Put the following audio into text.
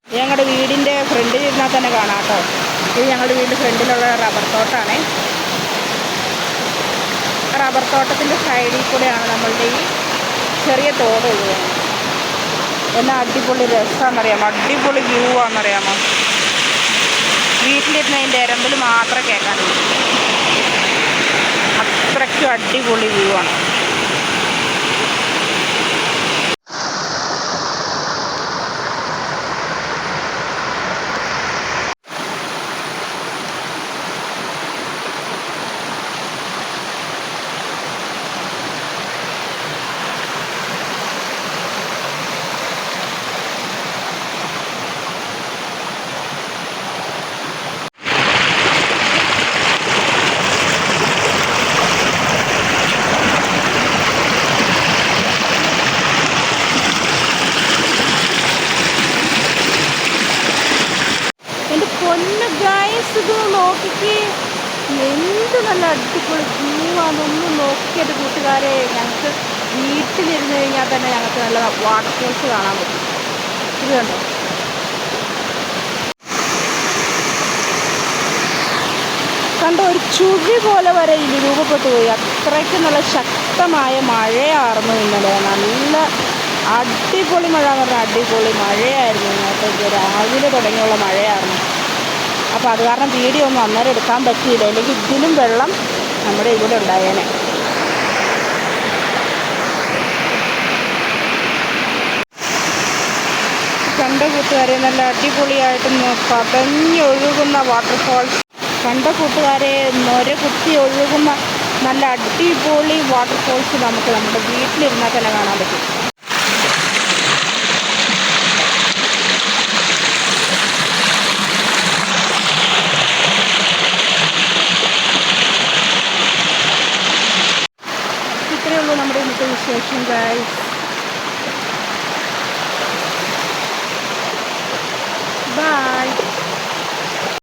ഇത് ഞങ്ങളുടെ വീടിൻ്റെ ഫ്രണ്ടിൽ ഇരുന്നാൽ തന്നെ കാണാം കേട്ടോ. ഇത് ഞങ്ങളുടെ വീടിൻ്റെ ഫ്രണ്ടിലുള്ള റബ്ബർ തോട്ടമാണ്. റബ്ബർ തോട്ടത്തിൻ്റെ സൈഡിൽ കൂടെയാണ് നമ്മളുടെ ഈ ചെറിയ തോട് ഒഴുകുന്നത്. എന്നാൽ അടിപൊളി രസമാണെന്നറിയാമോ, അടിപൊളി വ്യൂ ആണെന്നറിയാമോ. വീട്ടിലിരുന്ന് അതിൻ്റെ എരമ്പിൽ മാത്രമേ കേൾക്കാനുള്ളൂ. അത്രയ്ക്കും അടിപൊളി വ്യൂ ആണ്. എൻ്റെ പൊന്ന് ഗൈസ്, ഇത് നോക്കിക്ക്, എന്ത് നല്ല അടിപൊളി വ്യൂ ആണെന്നൊന്നും നോക്കിയത് കൂട്ടുകാരെ. ഞങ്ങൾക്ക് വീട്ടിലിരുന്ന് കഴിഞ്ഞാൽ തന്നെ ഞങ്ങൾക്ക് നല്ല വാട്ടർഫോൾസ് കാണാൻ പറ്റും. ഇത് കണ്ടോ, കണ്ടോ, ഒരു ചുഴി പോലെ വരെ ഇത് രൂപപ്പെട്ടു പോയി. അത്രയ്ക്ക് നല്ല ശക്തമായ മഴയായിരുന്നു ഇന്നലെ. നല്ല അടിപൊളി മഴ എന്ന് പറഞ്ഞാൽ അടിപൊളി മഴയായിരുന്നു. ഇങ്ങോട്ടേക്ക് രാവിലെ തുടങ്ങിയുള്ള മഴയായിരുന്നു. അപ്പോൾ അത് കാരണം വീഡിയോ ഒന്നും അന്നേരം എടുക്കാൻ പറ്റിയില്ല, അല്ലെങ്കിൽ ഇതിലും വെള്ളം നമ്മുടെ ഇവിടെ ഉണ്ടായേനെ. കണ്ട കൂട്ടുകാരെ, നല്ല അടിപൊളിയായിട്ട് പതഞ്ഞൊഴുകുന്ന വാട്ടർഫോൾസ്. കണ്ട കൂട്ടുകാരെ, നൊര കുത്തി ഒഴുകുന്ന നല്ല അടിപൊളി വാട്ടർഫോൾസ് നമുക്ക് നമ്മുടെ വീട്ടിലിരുന്നാൽ തന്നെ കാണാൻ പറ്റും. ഇത്രയേ ഉള്ളൂ നമ്മുടെ ഇന്നത്തെ വിശേഷം ഗൈസ്.